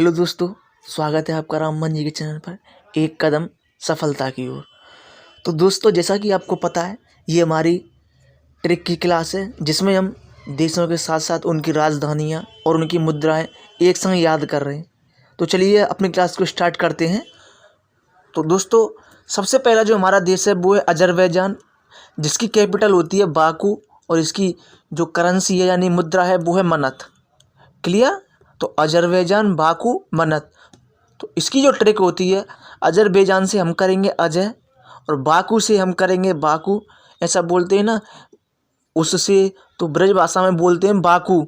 Hello दोस्तों, स्वागत है आपका राममन जी के चैनल पर एक कदम सफलता की ओर। तो दोस्तों, जैसा कि आपको पता है, ये हमारी ट्रिक की क्लास है जिसमें हम देशों के साथ साथ उनकी राजधानियाँ और उनकी मुद्राएं एक संग याद कर रहे हैं। तो चलिए अपनी क्लास को स्टार्ट करते हैं। तो दोस्तों, सबसे पहला जो हमारा देश है वो है अजरबैजान, जिसकी कैपिटल होती है बाकू और इसकी जो करेंसी है यानी मुद्रा है वो है मनत। क्लियर? तो अजरबैजान, बाकू, मनत। तो इसकी जो ट्रिक होती है, अजरबैजान से हम करेंगे अजय और बाकू से हम करेंगे बाकू। ऐसा बोलते हैं ना, उससे तो ब्रज भाषा में बोलते हैं बाकू,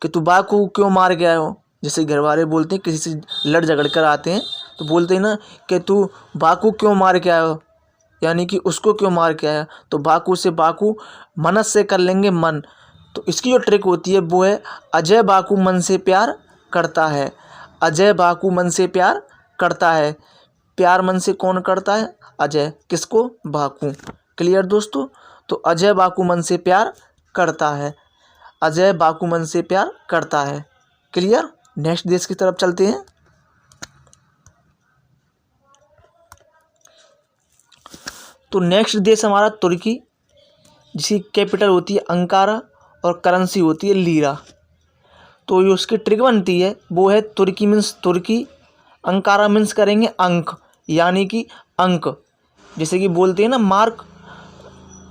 कि तू बाकू क्यों मार के आए हो। जैसे घर वाले बोलते हैं, किसी से लड़ झगड़ कर आते हैं तो बोलते हैं ना कि तू बाकू क्यों मार के आए हो, यानी कि उसको क्यों मार के आया। तो बाकू से बाकू, मनत से कर लेंगे मन। तो इसकी जो ट्रिक होती है वो है अजय बाकू मन से प्यार करता है। अजय बाकू मन से प्यार करता है। प्यार मन से कौन करता है? अजय। किसको? बाकू। क्लियर दोस्तों? तो अजय बाकू मन से प्यार करता है। अजय बाकू मन से प्यार करता है। क्लियर? नेक्स्ट देश की तरफ चलते हैं। तो नेक्स्ट देश हमारा तुर्की, जिसकी कैपिटल होती है अंकारा और करेंसी होती है लीरा। तो ये उसकी ट्रिक बनती है वो है तुर्की मीन्स तुर्की, अंकारा मीन्स करेंगे अंक, यानी कि अंक। जैसे कि बोलते हैं ना मार्क,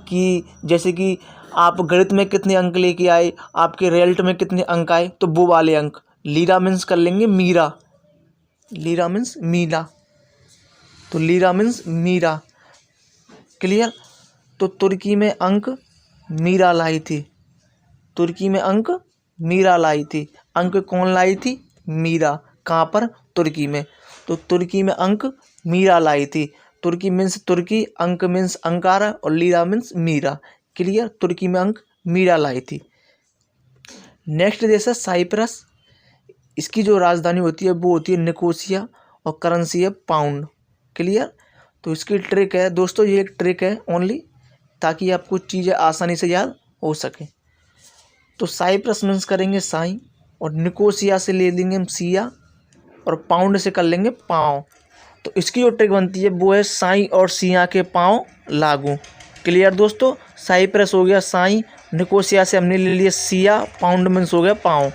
कि जैसे कि आप गणित में कितने अंक लेके आए, आपके रिजल्ट में कितने अंक आए, तो वो वाले अंक। लीरा मीन्स कर लेंगे मीरा। लीरा मीन्स मीरा, तो लीरा मीन्स मीरा। क्लियर? तो तुर्की में अंक मीरा लाई थी। तुर्की में अंक मीरा लाई थी। अंक कौन लाई थी? मीरा। कहाँ पर? तुर्की में। तो तुर्की में अंक मीरा लाई थी। तुर्की मीन्स तुर्की, अंक मीन्स अंकारा और लीरा मीन्स मीरा। क्लियर? तुर्की में अंक मीरा लाई थी। नेक्स्ट देश है साइप्रस। इसकी जो राजधानी होती है वो होती है निकोसिया और करेंसी है पाउंड। क्लियर? तो इसकी ट्रिक है दोस्तों, ये एक ट्रिक है ओनली, ताकि आपको चीज़ें आसानी से याद हो सके। तो साइप्रस मीन्स करेंगे साई और निकोसिया से ले लेंगे हम सिया और पाउंड से कर लेंगे पाँव। तो इसकी जो ट्रिक बनती है वो है साई और सिया के पाँव लागू। क्लियर दोस्तों? साइप्रस हो गया साई, निकोसिया से हमने ले लिया सिया, पाउंड मीन्स हो गया पाँव।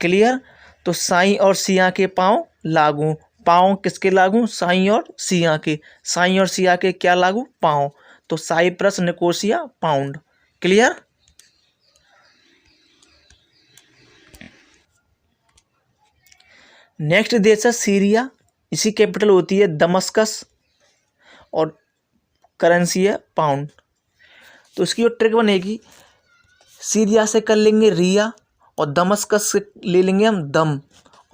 क्लियर? तो साई और सिया के पाँव लागू। पाँव किसके लागू? साई और सिया के। साई और सिया के क्या लागू? पाँव। तो Cyprus, Nicosia, pound. Clear? Next देश है सीरिया। इसी कैपिटल होती है दमस्कस और करेंसी है पाउंड। तो इसकी जो ट्रिक बनेगी, सीरिया से कर लेंगे रिया और दमस्कस से ले लेंगे हम दम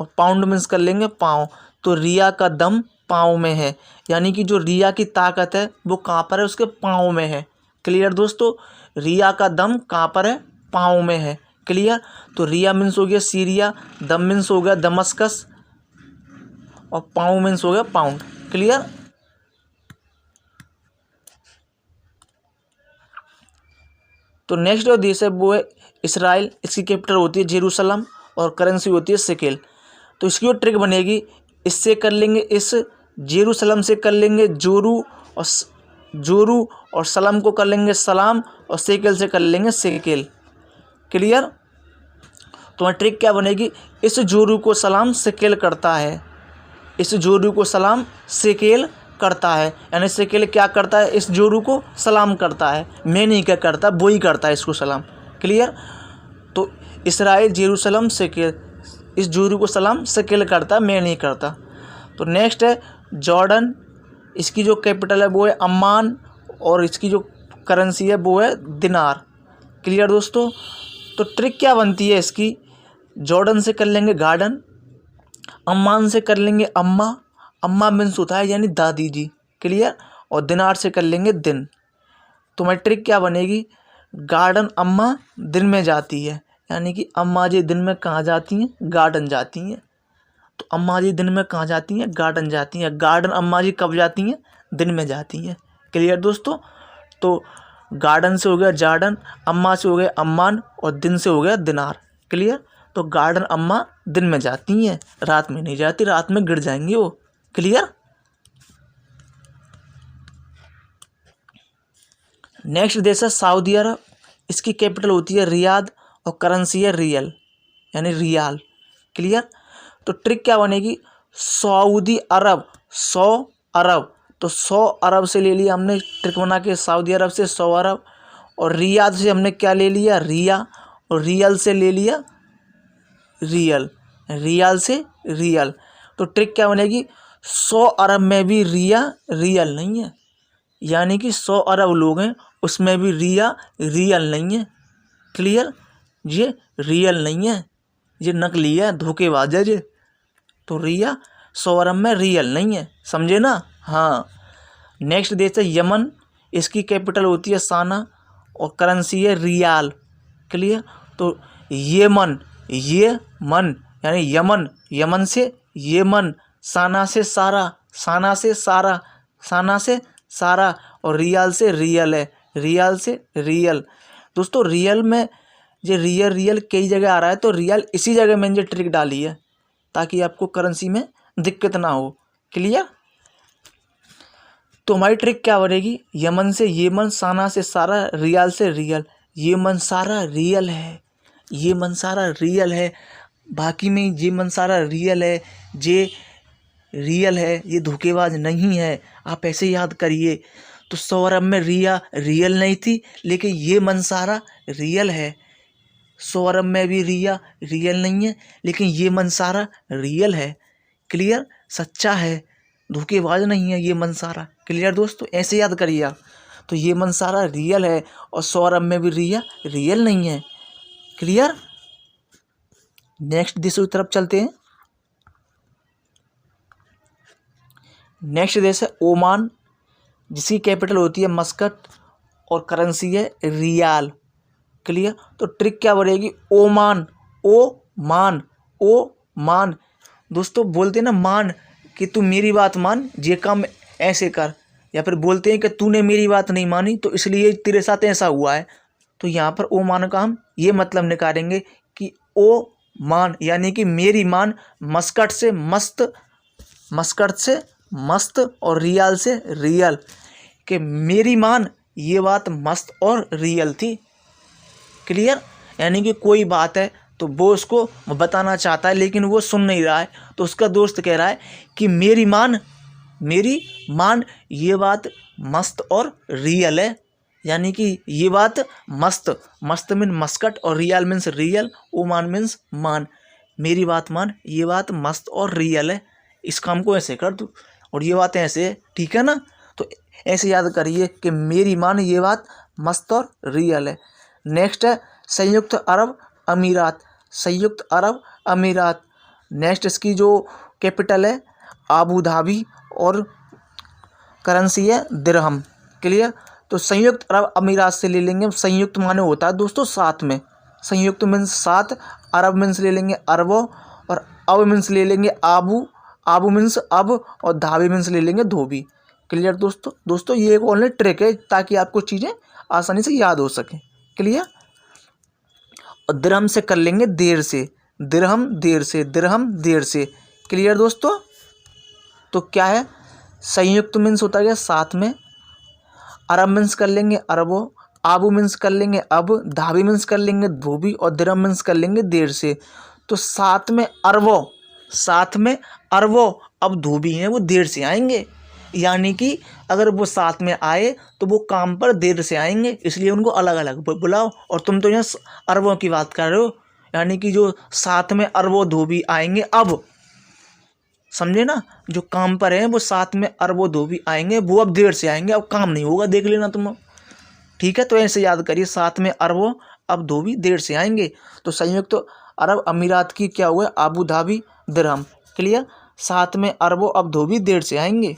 और पाउंड मीन्स कर लेंगे पाँव। तो रिया का दम पाँव में है, यानी कि जो रिया की ताकत है वो कहाँ पर है? उसके पाँव में है। क्लियर दोस्तों? रिया का दम कहाँ पर है? पाँव में है। क्लियर? तो रिया मीन्स हो गया सीरिया, दम मीन्स हो गया दमस्कस और पाउंड मीन्स हो गया पाउंड। क्लियर? तो नेक्स्ट जो देश है वो है इसराइल। इसकी कैपिटल होती है जेरूसलम और करेंसी होती है शेकेल। तो इसकी जो ट्रिक बनेगी, इससे कर लेंगे इस, जेरूसलम से कर लेंगे जोरू और जोरू और सलाम को कर लेंगे सलाम और शेकेल से कर लेंगे शेकेल। क्लियर? तो ट्रिक क्या बनेगी, इस जोरू को सलाम शेकेल करता है। इस जोरू को सलाम शेकेल करता है, यानी शेकेल क्या करता है? इस जोरू को सलाम करता है। मैं नहीं क्या करता, वो ही करता है इसको सलाम। क्लियर? तो इसराइल, जेरूसलम, शेकेल, इस जोरू को सलाम शेकेल करता है, मैं नहीं करता। तो नेक्स्ट है जॉर्डन। इसकी जो कैपिटल है वो है अम्मान और इसकी जो करेंसी है वो है दिनार। क्लियर दोस्तों? तो ट्रिक क्या बनती है इसकी, जॉर्डन से कर लेंगे गार्डन, अम्मान से कर लेंगे अम्मा, अम्मा मीन्स होता है यानी दादी जी। क्लियर? और दिनार से कर लेंगे दिन। तो मैं ट्रिक क्या बनेगी, गार्डन अम्मा दिन में जाती है, यानी कि अम्मा जी दिन में कहाँ जाती हैं? गार्डन जाती हैं। तो अम्मा जी दिन में कहाँ जाती हैं? गार्डन जाती हैं। गार्डन अम्मा जी कब जाती हैं? दिन में जाती हैं। क्लियर दोस्तों? तो गार्डन से हो गया जार्डन, अम्मा से हो गया अम्मान और दिन से हो गया दिनार। क्लियर? तो गार्डन अम्मा दिन में जाती हैं, रात में नहीं जाती, रात में गिर जाएंगी वो। क्लियर। नेक्स्ट देश है सऊदी अरब, इसकी कैपिटल होती है रियाद और करेंसी है रियल यानी रियाल। क्लियर। तो ट्रिक क्या बनेगी, सऊदी अरब, 100 अरब, तो 100 अरब से ले लिया हमने ट्रिक बना के, सऊदी अरब से 100 अरब, और रियाद से हमने क्या ले लिया, रिया, और रियल से ले लिया रियल, रियाल से रियल। तो ट्रिक क्या बनेगी, 100 अरब में भी रिया रियल नहीं है, यानी कि 100 अरब लोग हैं उसमें भी रिया रियल नहीं है। क्लियर। ये रियल नहीं है, ये नकली है, धोखेबाज है ये। तो रिया 100 अरब में रियल नहीं है, समझे ना। हाँ। नेक्स्ट देश है यमन, इसकी कैपिटल होती है साना और करेंसी है रियाल। क्लियर। तो येमन, ये मन यानी यमन, यमन से येमन, साना से सारा, साना से सारा, साना से सारा, और रियाल से रियल है, रियाल से रियल। दोस्तों रियल में ये रियल रियल कई जगह आ रहा है, तो रियल इसी जगह मैंने ये ट्रिक डाली है ताकि आपको करेंसी में दिक्कत ना हो। क्लियर। तो हमारी ट्रिक क्या बनेगी, यमन से येमन, साना से सारा, रियाल से रियल। येमन सारा रियल है, येमन सारा रियल है, बाकी में येमन सारा रियल है, ये रियल है, ये धोखेबाज नहीं है। आप ऐसे याद करिए। तो 100 अरब में रिया रियल नहीं थी, लेकिन ये मनसारा रियल है। 100 अरब में भी रिया रियल नहीं है, लेकिन ये मनसारा रियल है। क्लियर। सच्चा है, धोखेबाज नहीं है ये मनसारा। क्लियर दोस्तों, ऐसे याद करिए आप। तो ये मनसारा रियल है और 100 अरब में भी रिया रियल नहीं है। क्लियर। नेक्स्ट देश की तरफ चलते हैं। नेक्स्ट देश है ओमान, जिसकी कैपिटल होती है मस्कट और करेंसी है रियाल। क्लियर। तो ट्रिक क्या बनेगी, ओमान, ओ मान, ओ मान। दोस्तों बोलते हैं ना मान, कि तू मेरी बात मान, ये काम ऐसे कर, या फिर बोलते हैं कि तूने मेरी बात नहीं मानी तो इसलिए तेरे साथ ऐसा हुआ है। तो यहाँ पर ओ मान का हम ये मतलब निकालेंगे कि ओ मान यानी कि मेरी मान, मस्कट से मस्त, मस्कट से मस्त और रियाल से रियल, कि मेरी मान ये बात मस्त और रियल थी। क्लियर। यानी कि कोई बात है तो वो उसको बताना चाहता है लेकिन वो सुन नहीं रहा है, तो उसका दोस्त कह रहा है कि मेरी मान ये बात मस्त और रियल है, यानी कि ये बात मस्त, मस्त मीन मस्कट और रियल मीन्स रियल, ओ मान मीन्स मान, मेरी बात मान, ये बात मस्त और रियल है, इस काम को ऐसे कर दो और ये बात ऐसे है। ठीक है ना। तो ऐसे याद करिए कि मेरी मान ये बात मस्त और रियल है। नेक्स्ट है संयुक्त अरब अमीरात, संयुक्त अरब अमीरात। नेक्स्ट इसकी जो कैपिटल है आबू धाबी और करेंसी है दिरहम। क्लियर। तो संयुक्त अरब अमीरात से ले लेंगे, संयुक्त माने होता है दोस्तों साथ में, संयुक्त मीन्स साथ, अरब मीन्स ले लेंगे अरबों, और अब मीन्स ले लेंगे आबू, आबू मीन्स अब, और धाबी मीन्स ले लेंगे धोबी। क्लियर दोस्तों ये एक ऑनलाइन ट्रिक है ताकि आपको चीज़ें आसानी से याद हो सकें। क्लियर। और दिरहम से कर लेंगे देर से, दिरहम देर से, दिरहम देर से। क्लियर दोस्तों। तो क्या है, संयुक्त मीन्स होता है साथ में, अरब मीन्स कर लेंगे अरबों, आबू मीन्स कर लेंगे अब, धाबी मीन्स कर लेंगे धोबी, और दिरहम मीन्स कर लेंगे देर से। तो साथ में अरबों, साथ में अरबों, अब धोबी हैं वो देर से आएंगे, यानी कि अगर वो साथ में आए तो वो काम पर देर से आएंगे, इसलिए उनको अलग अलग बुलाओ। और तुम तो यहाँ अरबों की बात कर रहे हो, यानी कि जो साथ में अरबों धोबी आएंगे अब, समझे ना, जो काम पर हैं वो साथ में अरबों धोबी आएंगे, वो अब देर से आएंगे, अब काम नहीं होगा, देख लेना तुम। ठीक है। तो ऐसे याद करिए, साथ में अरबों अब धोबी देर से आएंगे। तो संयुक्त अरब अमीरात की क्या हुआ, आबू धाबी दिरहम। क्लियर। साथ में अरबों अब धोबी देर से आएंगे।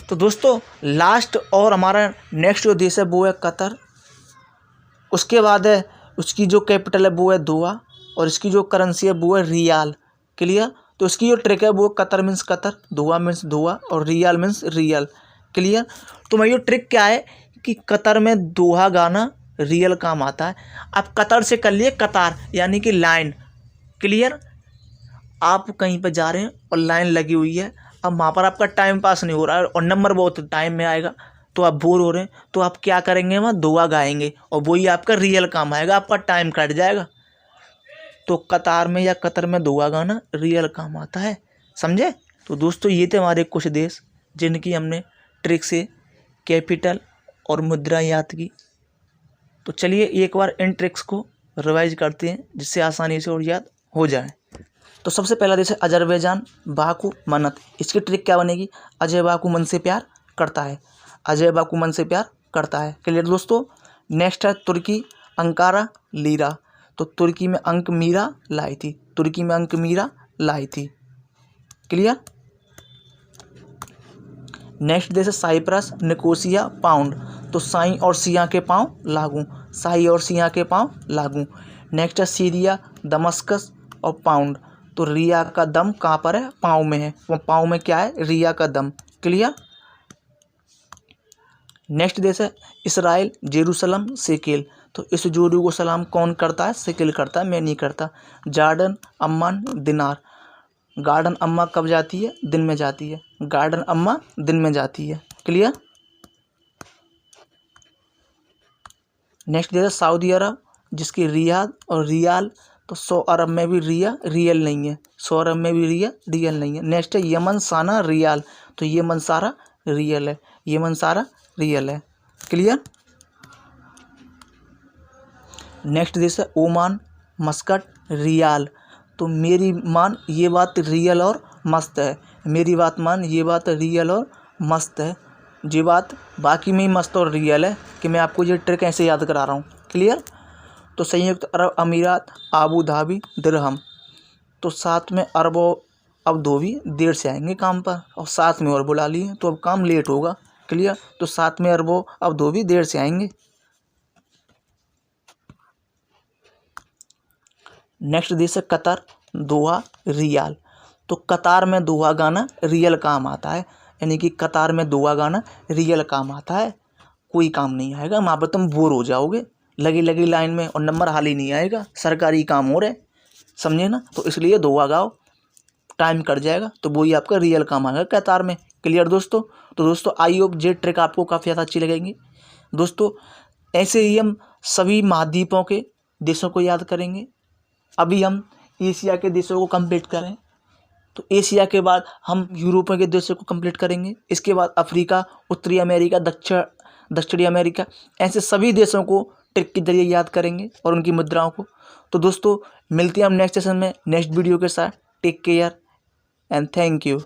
तो दोस्तों लास्ट और हमारा नेक्स्ट जो देश है वो है कतर, उसके बाद है उसकी जो कैपिटल है वो है दोहा, और इसकी जो करेंसी है वो है रियाल। क्लियर। तो इसकी जो ट्रिक है वो कतर मीन्स कतर, दोहा मीन्स दोहा, और रियाल मीन्स रियल। क्लियर। तो मैं ये ट्रिक क्या है कि कतर में दोहा गाना रियल काम आता है। अब कतर से कर लिए कतार, यानी कि लाइन। क्लियर। आप कहीं पर जा रहे हैं और लाइन लगी हुई है, अब वहाँ पर आपका टाइम पास नहीं हो रहा है और नंबर बहुत टाइम में आएगा, तो आप बोर हो रहे हैं, तो आप क्या करेंगे, वहाँ दोहा गाएंगे और वही आपका रियल काम आएगा, आपका टाइम कट जाएगा। तो कतार में या कतर में दोहा गाना रियल काम आता है। समझे। तो दोस्तों ये थे हमारे कुछ देश जिनकी हमने ट्रिक से कैपिटल और मुद्रा याद की। तो चलिए एक बार इन ट्रिक्स को रिवाइज करते हैं जिससे आसानी से और याद हो जाए। तो सबसे पहला देश है अजरबैजान, बाकू मन्नत। इसकी ट्रिक क्या बनेगी, अजय बाकू मन से प्यार करता है, अजय बाकू मन से प्यार करता है। क्लियर दोस्तों। नेक्स्ट है तुर्की, अंकारा लीरा। तो तुर्की में अंक मीरा लाई थी, तुर्की में अंक मीरा लाई थी। क्लियर। नेक्स्ट देश है साइप्रस, निकोसिया पाउंड। तो साई और सिया के पाँव लागू, साई और सिया के पाँव लागू। नेक्स्ट है सीरिया, दमस्कस और पाउंड। तो रिया का दम कहाँ पर है, पाँव में है, वो पाँव में क्या है, रिया का दम। क्लियर। नेक्स्ट देश है इसराइल, जेरूसलम, सेकेल। तो इस जोड़ी को सलाम कौन करता है, सेकेल करता है, मैं नहीं करता। जार्डन, अम्मान, दिनार। गार्डन अम्मा कब जाती है, दिन में जाती है, गार्डन अम्मा दिन में जाती है। क्लियर। नेक्स्ट देश है सऊदी अरब, जिसकी रियाद और रियाल। तो 100 अरब में भी रिया रियल नहीं है, 100 अरब में भी रिया रियल नहीं है। नेक्स्ट है यमन, साना, रियाल। तो यमन सारा रियल है, यमन सारा रियल है। क्लियर। नेक्स्ट देश है ओमान, मस्कट, रियाल। तो मेरी मान ये बात रियल और मस्त है, मेरी बात मान ये बात रियल और मस्त है। ये बात बाकी में ही मस्त और रियल है कि मैं आपको ये ट्रिक ऐसे याद करा रहा हूँ। क्लियर। तो संयुक्त अरब अमीरात, आबू धाबी, दिरहम। तो साथ में अरबों अब दो भी देर से आएंगे काम पर और साथ में और बुला लिए तो अब काम लेट होगा। क्लियर। तो साथ में अरबों अब दो भी देर से आएंगे। नेक्स्ट देश है कतर, दोहा, रियाल। तो कतार में दोहा गाना रियल काम आता है, यानी कि कतार में दोहा गाना रियल काम आता है, कोई काम नहीं आएगा, वहाँ पर तुम बोर हो जाओगे लगी लगी लाइन में और नंबर हाल ही नहीं आएगा, सरकारी काम हो रहे, समझे ना। तो इसलिए दोहा गाओ, टाइम कट जाएगा, तो वही आपका रियल काम आएगा कतार में। क्लियर दोस्तों। तो दोस्तों आई होप ये ट्रिक आपको काफ़ी ज़्यादा अच्छी लगेगी। दोस्तों ऐसे ही हम सभी महाद्वीपों के देशों को याद करेंगे। अभी हम एशिया के देशों को कंप्लीट करें, तो एशिया के बाद हम यूरोप के देशों को कंप्लीट करेंगे, इसके बाद अफ्रीका, उत्तरी अमेरिका, दक्षिणी अमेरिका, ऐसे सभी देशों को ट्रिक के जरिए याद करेंगे और उनकी मुद्राओं को। तो दोस्तों मिलते हैं हम नेक्स्ट सेशन में नेक्स्ट वीडियो के साथ। Take care and thank you.